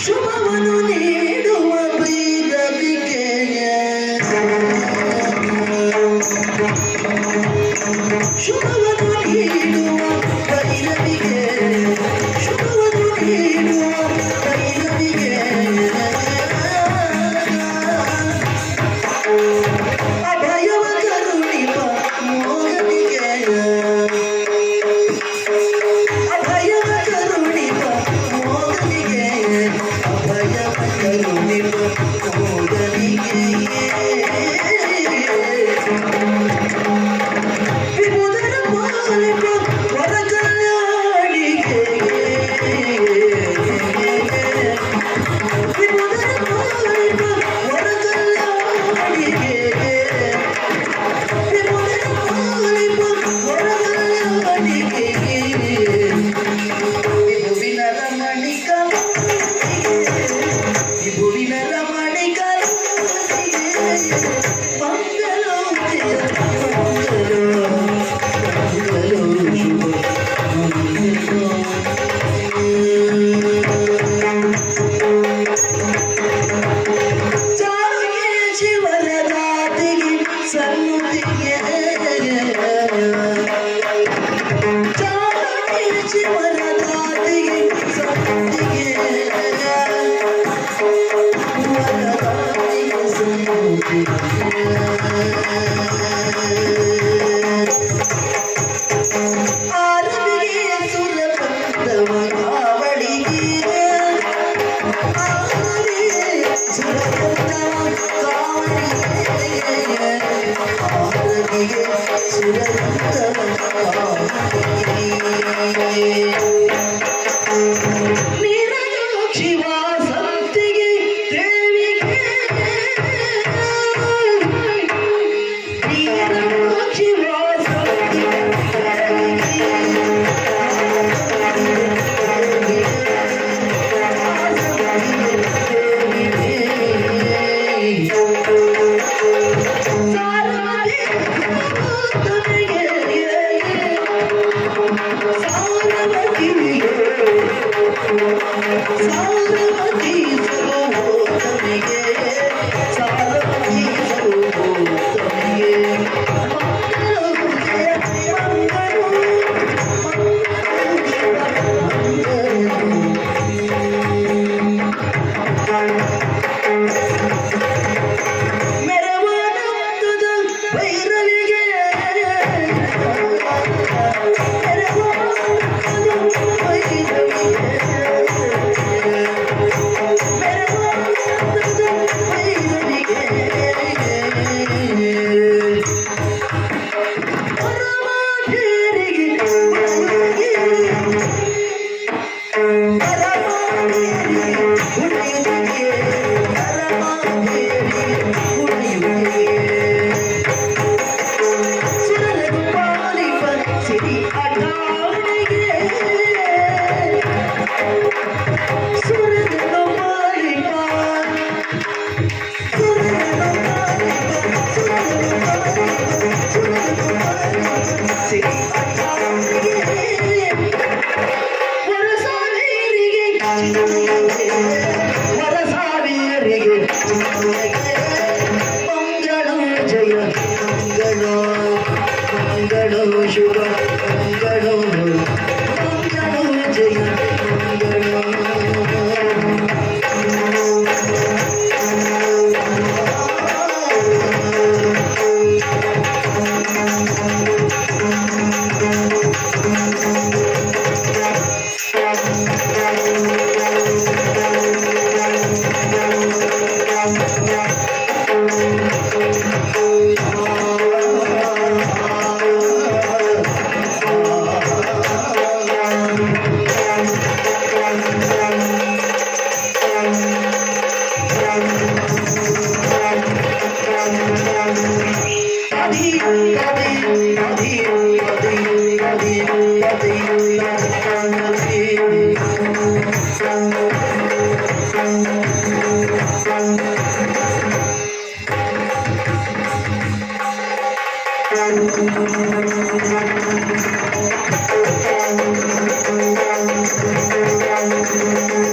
ಶುಭವನ್ನು ನೀಡುವ ಭೈರವಿಗೆ ಶುಭವನ್ನು ನೀಡುವ ಭೈರವಿಗೆ ಶುಭವನ್ನು ನೀಡುವ ಭೈರವಿಗೆ ಅಭಯವ ಕರುಣಿಪ ಮೋಗನಿಗೆ ಅಭಯವ ಕರುಣಿಪ ಮೋಗನಿಗೆ ಅಭಯವ ಕರುಣಿಪ ಮೋಗನಿಗೆ ವಿಮುದರ ಪಾಲಿಪ ವರ ಕಲ್ಯಾಣಿಗೆ ವಿಮುದರ ಪಾಲಿಪ ವರ ಕಲ್ಯಾಣಿಗೆ ವಿಮುದರ ಪಾಲಿಪ ವರ ಕಲ್ಯಾಣಿಗೆ ವಿಭುವಿನ ರಮಣಿ ಕರುಣಿಗೆ ವಿಭುವಿನ ರಮಣಿ ಕರುಣಿಗೆ ಮಂಗಲೋ ಜಯ ಮಂಗಲೋ ಮಂಗಲೋ ಚಾಗೆ ಶಿವನ ದಾತಿಗೆ ಸನ್ನುತಿಗೆ ಚಾಗೆ ಶಿವನ ದಾತಿಗೆ ಸನ್ನುತಿಗೆ ವರದಾತಿಗೆ ಸನ್ನುತಿಗೆ ಆರವಿಗೆ ಸುರಪಂದವ ಕಾವಡಿಗೆ ಆರವಿಗೆ ಸುರಪಂದವ ಕಾವಡಿಗೆ ಆರವಿಗೆ ಸುರಪಂದವ ಕಾವಡಿಗೆ ನೀರಜಾಕ್ಷಿ ವಾಸಂತಿಗೆ ದೇವಿಗೆ ನೀರಜಾಕ್ಷಿ ವಾಸಂತಿಗೆ ಮೆರವಾನಂದದ ಭೈರವಿಗೆ ಮೆರವಾನಂದದ ಭೈರವಿಗೆ ಮೆರವಾನಂದದ ಭೈರವಿಗೆ ಪರಮಾಧೇರಿಗೆ ವರಸಾವೀರಿಗೆ ಮಂಗಳೋ ಜಯ ಮಂಗಳೋ ಮಂಗಳೋ ಶುಭ ಮಂಗಳೋ ಮಂಗಳೋ ಜಯ ಮಂಗಳೋ Thank you.